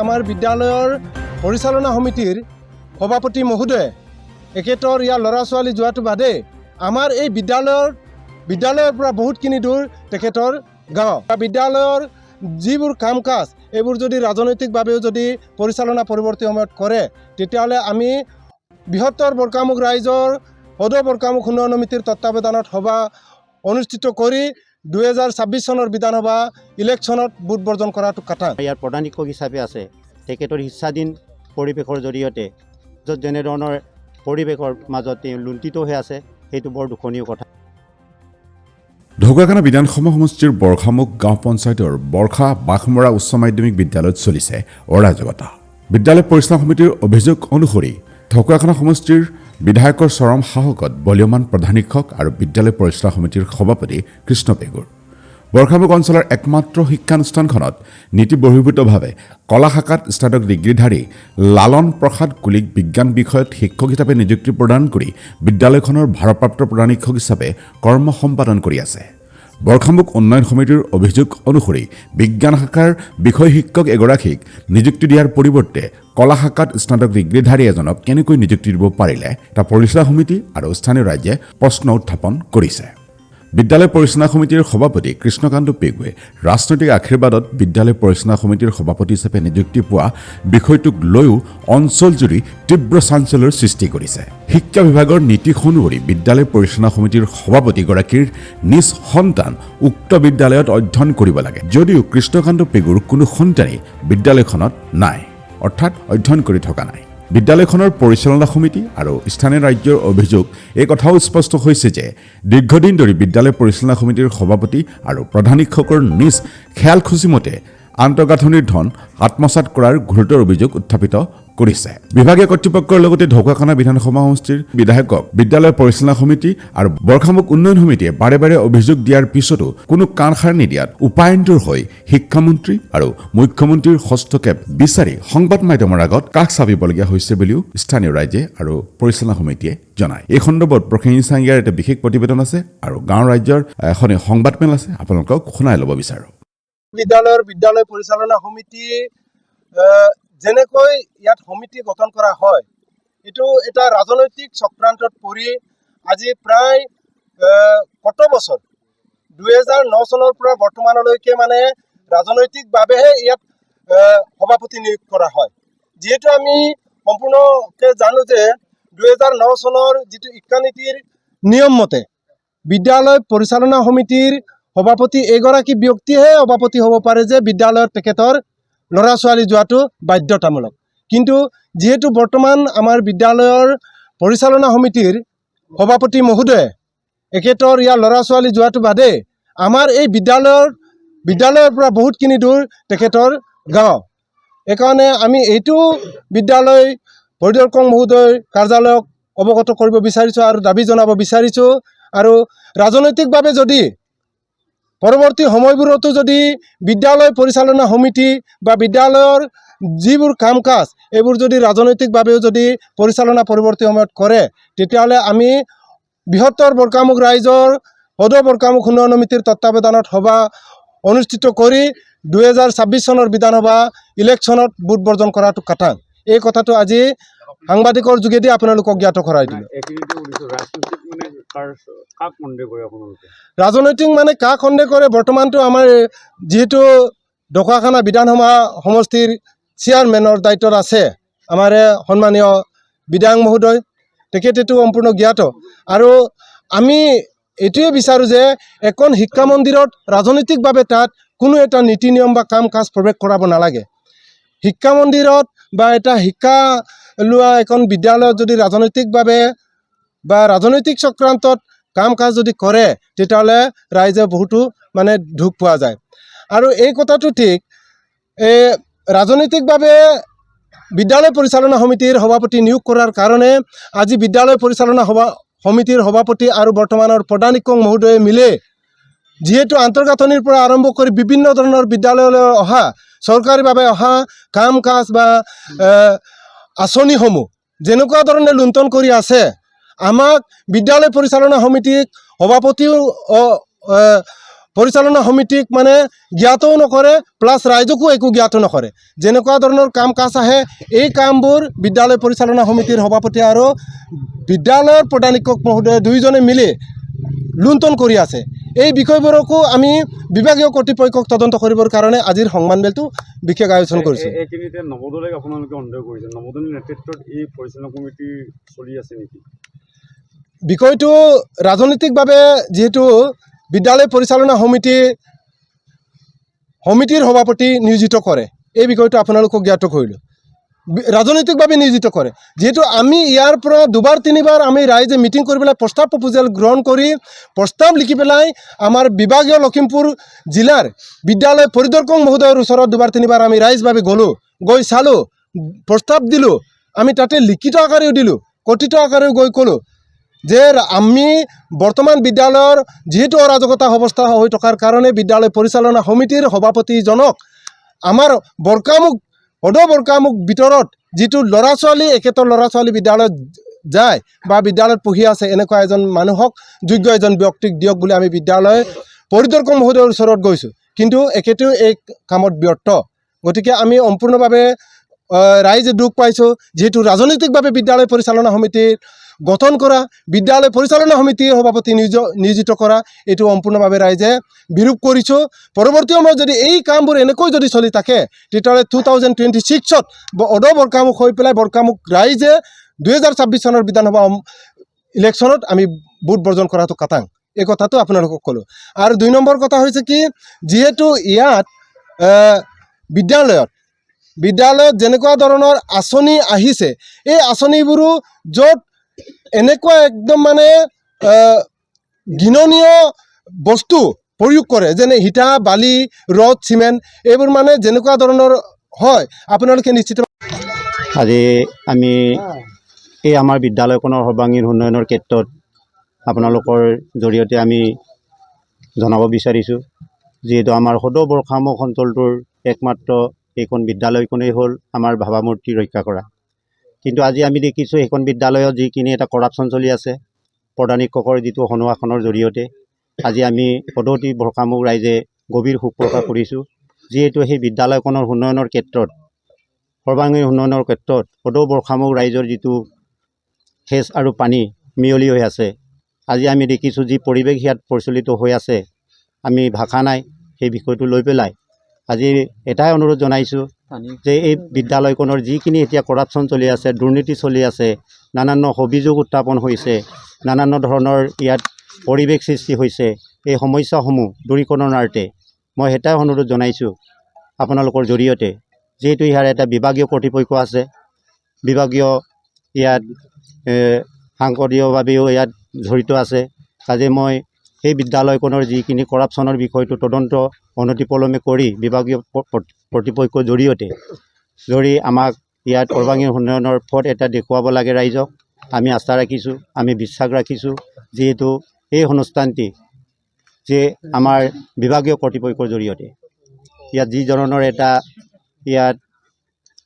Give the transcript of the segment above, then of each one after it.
আমাৰ বিদ্যালয়ৰ পৰিচালনা সমিতিৰ সভাপতি মহোদয়ে একেতৰ ইয়াৰ ল'ৰা ছোৱালী যোৱাটো বাদে আমাৰ এই বিদ্যালয়ৰ পৰা বহুতখিনি দূৰ তেখেতৰ গাঁও বিদ্যালয়ৰ যিবোৰ কাম কাজ এইবোৰ যদি ৰাজনৈতিকভাৱেও যদি পৰিচালনা পৰৱৰ্তী সময়ত কৰে তেতিয়াহ'লে আমি বৃহত্তৰ বৰকামুখ ৰাইজৰ সদৌ বৰকামুখ উন্নয়ন সমিতিৰ তত্ত্বাৱধানত সভা অনুষ্ঠিত কৰি 2026 চনৰ বিধানসভা ইলেকশ্যনত ভোট বৰ্জন কৰাটো কাটাং। ইয়াৰ প্ৰধান শিক্ষক হিচাপে আছে তেখেতৰ ইচ্ছাধীন পৰিৱেশৰ জৰিয়তে য'ত যেনেধৰণৰ পৰিৱেশৰ মাজত লুণ্ঠিত হৈ আছে সেইটো বৰ দুখনীয় কথা। ঢকুৱাখানা বিধানসভা সমষ্টিৰ বৰখামুখ গাঁও পঞ্চায়তৰ বৰখা বাঘমৰা উচ্চ মাধ্যমিক বিদ্যালয়ত চলিছে অৰাজকতা। বিদ্যালয় পৰিচালনা সমিতিৰ অভিযোগ অনুসৰি ঢকুৱাখানা সমষ্টিৰ বিধায়কৰ চৰম সাহসত বলীয়মান প্ৰধান শিক্ষক আৰু বিদ্যালয় পৰিচালনা সমিতিৰ সভাপতি কৃষ্ণ পেগুৰ বৰখামুখ অঞ্চলৰ একমাত্ৰ শিক্ষানুষ্ঠানখনত নীতি বহিৰ্ভূতভাৱে কলা শাখাত স্নাতক ডিগ্ৰীধাৰী লালন প্ৰসাদ কুলিক বিজ্ঞান বিষয়ত শিক্ষক হিচাপে নিযুক্তি প্ৰদান কৰি বিদ্যালয়খনৰ ভাৰপ্ৰাপ্ত প্ৰধান শিক্ষক হিচাপে কৰ্ম সম্পাদন কৰি আছে। বৰখামুখ উন্নয়ন সমিতিৰ অভিযোগ অনুসৰি বিজ্ঞান শাখাৰ বিষয় শিক্ষক এগৰাকীক নিযুক্তি দিয়াৰ পৰিৱৰ্তে কলা শাখাত স্নাতক ডিগ্ৰীধাৰী এজনক কেনেকৈ নিযুক্তি দিব পাৰিলে তাৰ পৰিচালনা সমিতি আৰু স্থানীয় ৰাইজে প্ৰশ্ন উত্থাপন কৰিছে। বিদ্যালয় পৰিচালনা সমিতিৰ সভাপতি কৃষ্ণকান্ত পেগুৱে ৰাজনৈতিক আশীৰ্বাদত বিদ্যালয় পৰিচালনা সমিতিৰ সভাপতি হিচাপে নিযুক্তি পোৱা বিষয়টোক লৈও অঞ্চলজুৰি তীব্ৰ চাঞ্চল্যৰ সৃষ্টি কৰিছে। শিক্ষা বিভাগৰ নীতি অনুসৰি বিদ্যালয় পৰিচালনা সমিতিৰ সভাপতিগৰাকীৰ নিজ সন্তান উক্ত বিদ্যালয়ত অধ্যয়ন কৰিব লাগে, যদিও কৃষ্ণকান্ত পেগুৰ কোনো সন্তানেই বিদ্যালয়খনত নাই, অৰ্থাৎ অধ্যয়ন কৰি থকা নাই। বিদ্যালয়খনৰ পৰিচালনা সমিতি আৰু স্থানীয় ৰাজ্যৰ অভিযোগ এই কথাও স্পষ্ট হৈছে যে দীৰ্ঘদিন ধৰি বিদ্যালয় পৰিচালনা সমিতিৰ সভাপতি আৰু প্ৰধান শিক্ষকৰ নিজ খেয়াল খুচিমতে আন্তঃগাঁথনিৰ ধন আত্মসাৎ কৰাৰ গুৰুতৰ অভিযোগ উত্থাপিত কৰিছে। বিভাগীয় কৰ্তৃপক্ষৰ লগতে ঢকুৱাখানা বিধানসভা সমষ্টিৰ বিধায়কক বিদ্যালয় পৰিচালনা সমিতি আৰু বৰখামুখ উন্নয়ন সমিতিয়ে বাৰে বাৰে অভিযোগ দিয়াৰ পিছতো কোনো কাণসাৰ নিদিয়াত উপায়ন্তৰ হৈ শিক্ষামন্ত্ৰী আৰু মুখ্যমন্ত্ৰীৰ হস্তক্ষেপ বিচাৰি সংবাদ মাধ্যমৰ আগত কাষ চাপিবলগীয়া হৈছে বুলিও স্থানীয় ৰাইজে আৰু পৰিচালনা সমিতিয়ে জনায়। এই সন্দৰ্ভত প্ৰসেনজিৎ চাংগিয়াৰ এটা বিশেষ প্ৰতিবেদন আছে আৰু গাঁৱৰ ৰাজ্যৰ এখন সংবাদমেল আছে, আপোনালোকক শুনাই ল'ব বিচাৰোঁ। বিদ্যালয় পৰিচালনা সমিতি যেনেকৈ ইয়াত সমিতি গঠন কৰা হয়, এইটো এটা ৰাজনৈতিক চক্ৰান্তত পৰি আজি প্ৰায় কত বছৰ 2009 চনৰ পৰা বৰ্তমানলৈকে মানে ৰাজনৈতিকভাৱেহে ইয়াত সভাপতি নিয়োগ কৰা হয়। যিহেতু আমি সম্পূৰ্ণকে জানো যে 2009 চনৰ যিটো শিক্ষানীতিৰ নিয়ম মতে বিদ্যালয় পৰিচালনা সমিতিৰ সভাপতি এগৰাকী ব্যক্তিহে সভাপতি হ'ব পাৰে যে বিদ্যালয়ত তেখেতৰ ল'ৰা ছোৱালী যোৱাটো বাধ্যতামূলক। কিন্তু যিহেতু বৰ্তমান আমাৰ বিদ্যালয়ৰ পৰিচালনা সমিতিৰ সভাপতি মহোদয়ে একেতৰ ইয়াৰ ল'ৰা ছোৱালী যোৱাটো বাদে আমাৰ এই বিদ্যালয়ৰ পৰা বহুতখিনি দূৰ তেখেতৰ গাঁও। এইকাৰণে আমি এইটো বিদ্যালয় পৰিদৰ্শক মহোদয়ৰ কাৰ্যালয়ক অৱগত কৰিব বিচাৰিছোঁ আৰু দাবী জনাব বিচাৰিছোঁ। আৰু ৰাজনৈতিকভাৱে যদি পৰৱৰ্তী সময়বোৰতো যদি বিদ্যালয় পৰিচালনা সমিতি বা বিদ্যালয়ৰ যিবোৰ কাম কাজ এইবোৰ যদি ৰাজনৈতিকভাৱেও যদি পৰিচালনা পৰৱৰ্তী সময়ত কৰে তেতিয়াহ'লে আমি বৃহত্তৰ বৰকামুখ ৰাইজৰ সদৌ বৰকামুখ উন্নয়ন সমিতিৰ তত্ত্বাৱধানত সভা অনুষ্ঠিত কৰি 2026 চনৰ বিধানসভা ইলেকশ্যনত ভোট বৰ্জন কৰাটো কাটাং। এই কথাটো আজি সাংবাদিকৰ যোগেদি আপোনালোকক জ্ঞাত কৰাই দিলোঁ। ৰাজনৈতিক মানে কাক সন্দেহ কৰে, বৰ্তমানটো আমাৰ যিহেতু ঢকুৱাখানা বিধানসভা সমষ্টিৰ চেয়াৰমেনৰ দায়িত্বত আছে আমাৰ সন্মানীয় বিধায়ক মহোদয়, তেখেতেতো সম্পূৰ্ণ জ্ঞাত। আৰু আমি এইটোৱে বিচাৰোঁ যে এখন শিক্ষা মন্দিৰত ৰাজনৈতিকভাৱে তাত কোনো এটা নীতি নিয়ম বা কাম কাজ প্ৰৱেশ কৰাব নালাগে। শিক্ষা মন্দিৰত বা এটা শিক্ষা লোৱা এখন বিদ্যালয়ত যদি ৰাজনৈতিকভাৱে বা ৰাজনৈতিক চক্ৰান্তত কাম কাজ যদি কৰে তেতিয়াহ'লে ৰাইজে বহুতো মানে দুখ পোৱা যায়। আৰু এই কথাটো ঠিক, ৰাজনৈতিকভাৱে বিদ্যালয় পৰিচালনা সমিতিৰ সভাপতি নিয়োগ কৰাৰ কাৰণে আজি বিদ্যালয় পৰিচালনা সমিতিৰ সভাপতি আৰু বৰ্তমানৰ প্ৰধান শিক্ষক মহোদয়ে মিলে যিহেতু আন্তঃগাঁথনিৰ পৰা আৰম্ভ কৰি বিভিন্ন ধৰণৰ বিদ্যালয়লৈ অহা চৰকাৰীভাৱে অহা কাম কাজ বা আঁচনিসমূহ যেনেকুৱা ধৰণে লুণ্ঠন কৰি আছে, আমাক বিদ্যালয় পৰিচালনা সমিতিক সভাপতিও পৰিচালনা সমিতিক মানে জ্ঞাতও নকৰে, প্লাছ ৰাইজকো একো জ্ঞাত নকৰে। যেনেকুৱা ধৰণৰ কাম কাজ আহে এই কামবোৰ বিদ্যালয় পৰিচালনা সমিতিৰ সভাপতি আৰু বিদ্যালয়ৰ প্ৰধান শিক্ষক মহোদয় দুয়োজনে মিলি লুণ্ঠন কৰি আছে। এই বিষয়বোৰকো আমি বিভাগীয় কৰ্তৃপক্ষক তদন্ত কৰিবৰ কাৰণে আজিৰ সংবাদমেলটো বিশেষ আয়োজন কৰিছোঁ। এইখিনিতে নৱোদয়ক আপোনালোকে সন্দেহ কৰিছে, নৱোদয়ৰ নেতৃত্বত এই পৰিচালনা কমিটি চলি আছে নেকি? বিষয়টো ৰাজনৈতিকভাৱে যিহেতু বিদ্যালয় পৰিচালনা সমিতিৰ সভাপতি নিয়োজিত কৰে, এই বিষয়টো আপোনালোকক জ্ঞাত কৰিলোঁ। ৰাজনৈতিকভাৱে নিয়োজিত কৰে, যিহেতু আমি ইয়াৰ পৰা দুবাৰ তিনিবাৰ আমি ৰাইজে মিটিং কৰি পেলাই প্ৰস্তাৱ প্ৰপ'জেল গ্ৰহণ কৰি প্ৰস্তাৱ লিখি পেলাই আমাৰ বিভাগীয় লখিমপুৰ জিলাৰ বিদ্যালয় পৰিদৰ্শক মহোদয়ৰ ওচৰত দুবাৰ তিনিবাৰ আমি ৰাইজভাৱে গ'লোঁ, গৈ চালোঁ, প্ৰস্তাৱ দিলোঁ, আমি তাতে লিখিত আকাৰেও দিলোঁ, কথিত আকাৰেও গৈ ক'লোঁ যে আমি বৰ্তমান বিদ্যালয়ৰ যিহেতু অৰাজকতা অৱস্থা হৈ থকাৰ কাৰণে বিদ্যালয় পৰিচালনা সমিতিৰ সভাপতিজনক আমাৰ বৰকামুখ ভিতৰত যিটো ল'ৰা ছোৱালী একেটা ল'ৰা ছোৱালী বিদ্যালয়ত যায় বা বিদ্যালয়ত পঢ়ি আছে এনেকুৱা এজন মানুহক যোগ্য এজন ব্যক্তিক দিয়ক বুলি আমি বিদ্যালয় পৰিদৰ্শক মহোদয়ৰ ওচৰত গৈছোঁ, কিন্তু এখেতেও এই কামত ব্যৰ্থ। গতিকে আমি সম্পূৰ্ণভাৱে ৰাইজে দুখ পাইছোঁ, যিহেতু ৰাজনৈতিকভাৱে বিদ্যালয় পৰিচালনা সমিতিৰ গঠন কৰা, বিদ্যালয় পৰিচালনা সমিতিৰ সভাপতি নিয়োজিত কৰা, এইটো সম্পূৰ্ণভাৱে ৰাইজে বিৰোধ কৰিছোঁ। পৰৱৰ্তী সময়ত যদি এই কামবোৰ এনেকৈ যদি চলি থাকে তেতিয়াহ'লে 2026ত বৰকামুখ হৈ পেলাই বৰকামুখ ৰাইজে 2026 চনৰ বিধানসভা ইলেকশ্যনত আমি ভোট বৰ্জন কৰাটো কাটাং, এই কথাটো আপোনালোকক ক'লোঁ। আৰু 2 নম্বৰ কথা হৈছে কি, যিহেতু ইয়াত বিদ্যালয়ত যেনেকুৱা ধৰণৰ আঁচনি আহিছে, এই আঁচনিবোৰো য'ত এনেকুৱা একদম মানে ঘৃণনীয় বস্তু প্ৰয়োগ কৰে, যেনে ইটা বালি ৰদ চিমেণ্ট, এইবোৰ মানে যেনেকুৱা ধৰণৰ হয় আপোনালোকে নিশ্চিত। আজি আমি এই আমাৰ বিদ্যালয়খনৰ সৰ্বাংগীন উন্নয়নৰ ক্ষেত্ৰত আপোনালোকৰ জৰিয়তে আমি জনাব বিচাৰিছোঁ, যিহেতু আমাৰ সদৌ বৰকামুখ অঞ্চলটোৰ একমাত্ৰ এইখন বিদ্যালয়খনেই হ'ল আমাৰ ভাৱামূৰ্তি ৰক্ষা কৰা। কিন্তু আজি আমি দেখিছোঁ সেইখন বিদ্যালয়ত যিখিনি এটা কৰাপশ্যন চলি আছে প্ৰধান শিক্ষকৰ যিটো সন্মুখনৰ জৰিয়তে, আজি আমি সদৌতি বৰকামুখ ৰাইজে গভীৰ শোক প্ৰকাশ কৰিছোঁ, যিহেতু সেই বিদ্যালয়খনৰ উন্নয়নৰ ক্ষেত্ৰত সৰ্বাংগীন উন্নয়নৰ ক্ষেত্ৰত সদৌ বৰকামুখ ৰাইজৰ যিটো সেচ আৰু পানী মিহলি হৈ আছে, আজি আমি দেখিছোঁ যি পৰিৱেশ ইয়াত প্ৰচলিত হৈ আছে, আমি ভাষা নাই সেই বিষয়টো লৈ পেলাই আজি এটাই অনুৰোধ জনাইছোঁ যে এই বিদ্যালয়খনৰ যিখিনি এতিয়া কৰাপশ্যন চলি আছে, দুৰ্নীতি চলি আছে, নানান অভিযোগ উত্থাপন হৈছে, নানান ধৰণৰ ইয়াত পৰিৱেশ সৃষ্টি হৈছে, এই সমস্যাসমূহ দূৰীকৰণাৰ্থে মই এটাই অনুৰোধ জনাইছোঁ আপোনালোকৰ জৰিয়তে, যিহেতু ইয়াৰ এটা বিভাগীয় কৰ্তৃপক্ষ আছে, বিভাগীয় ইয়াত সাংসদীয়ভাৱেও ইয়াত জড়িত আছে, কাজে মই সেই বিদ্যালয়খনৰ যিখিনি কৰাপশ্যনৰ বিষয়টো তদন্ত অনতিপলমে কৰি বিভাগীয় কৰ্তৃপক্ষৰ জৰিয়তে আমাক ইয়াত সৰ্বাংগীন উন্নয়নৰ পথ এটা দেখুৱাব লাগে ৰাইজক আমি আশা ৰাখিছোঁ, আমি বিশ্বাস ৰাখিছোঁ, যিহেতু এই অনুষ্ঠানটি যে আমাৰ বিভাগীয় কৰ্তৃপক্ষৰ জৰিয়তে ইয়াত যি ধৰণৰ এটা ইয়াত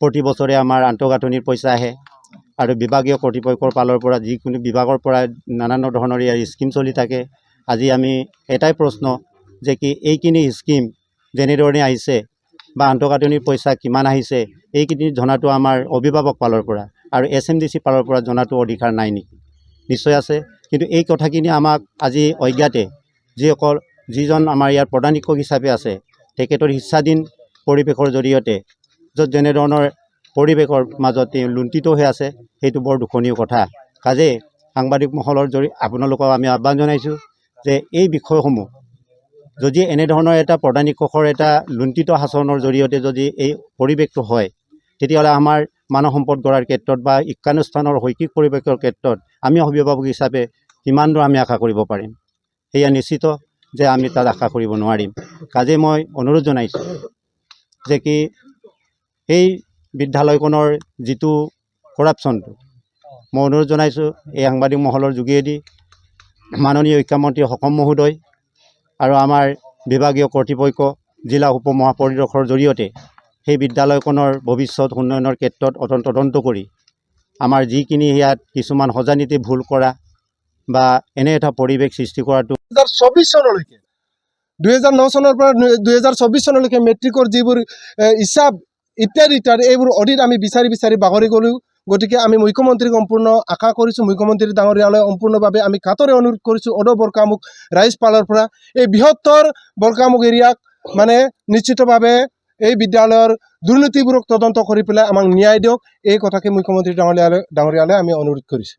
প্ৰতি বছৰে আমাৰ আন্তঃগাঁথনিৰ পইচা আহে আৰু বিভাগীয় কৰ্তৃপক্ষৰ ফালৰ পৰা যিকোনো বিভাগৰ পৰা নানান ধৰণৰ ইয়াৰ স্কিম চলি থাকে। আজি আমি এটাই প্ৰশ্ন যে কি এইখিনি স্কিম যেনেধৰণে আহিছে বা আন্তঃগাঁথনিৰ পইচা কিমান আহিছে এইখিনি জনাটো আমাৰ অভিভাৱক ফালৰ পৰা আৰু SMDC ফালৰ পৰা জনাটো অধিকাৰ নাই নেকি? নিশ্চয় আছে, কিন্তু এই কথাখিনি আমাক আজি অজ্ঞাতে যিজন আমাৰ ইয়াৰ প্ৰধান শিক্ষক হিচাপে আছে তেখেতৰ ইচ্ছাধীন পৰিৱেশৰ জৰিয়তে য'ত যেনেধৰণৰ পৰিৱেশৰ মাজত লুণ্ঠিত হৈ আছে, সেইটো বৰ দুখনীয় কথা। কাজে সাংবাদিক মহলৰ আপোনালোকক আমি আহ্বান জনাইছোঁ যে এই বিষয়সমূহ যদি এনেধৰণৰ এটা প্ৰধান শিক্ষকৰ এটা লুণ্ঠিত শাসনৰ জৰিয়তে যদি এই পৰিৱেশটো হয়, তেতিয়াহ'লে আমাৰ মানৱ সম্পদ গঢ়াৰ ক্ষেত্ৰত বা শিক্ষানুষ্ঠানৰ শৈক্ষিক পৰিৱেশৰ ক্ষেত্ৰত আমি অভিভাৱক হিচাপে কিমান দূৰ আমি আশা কৰিব পাৰিম, সেয়া নিশ্চিত যে আমি তাত আশা কৰিব নোৱাৰিম। কাজে মই অনুৰোধ জনাইছোঁ যে কি এই বিদ্যালয়খনৰ যিটো কৰাপশ্যনটো মই অনুৰোধ জনাইছোঁ এই সাংবাদিক মহলৰ যোগেদি মাননীয় শিক্ষামন্ত্ৰী অসম মহোদয় আৰু আমাৰ বিভাগীয় কৰ্তৃপক্ষ জিলা উপ মহাপৰিদৰ্শকৰ জৰিয়তে সেই বিদ্যালয়খনৰ ভৱিষ্যত উন্নয়নৰ ক্ষেত্ৰত তদন্ত কৰি আমাৰ যিখিনি ইয়াত কিছুমান সজানীতি ভুল কৰা বা এনে এটা পৰিৱেশ সৃষ্টি কৰাটো 2024 চনলৈকে 2009 চনৰ পৰা 2024 চনলৈকে মেট্ৰিকৰ যিবোৰ হিচাপ ইত্যাদি এইবোৰ অডিট আমি বিচাৰি বাগৰি গ'লোঁ। গতিকে আমি মুখ্যমন্ত্ৰীক সম্পূৰ্ণ আশা কৰিছোঁ, মুখ্যমন্ত্ৰী ডাঙৰীয়ালৈ সম্পূৰ্ণভাৱে আমি কাতৰে অনুৰোধ কৰিছোঁ অদ বৰকামুখ ৰাইজপালৰ পৰা এই বৃহত্তৰ বৰকামুখ এৰিয়াক মানে নিশ্চিতভাৱে এই বিদ্যালয়ৰ দুৰ্নীতিবোৰক তদন্ত কৰি পেলাই আমাক ন্যায় দিয়ক, এই কথাকে মুখ্যমন্ত্ৰী ডাঙৰীয়ালৈ আমি অনুৰোধ কৰিছোঁ।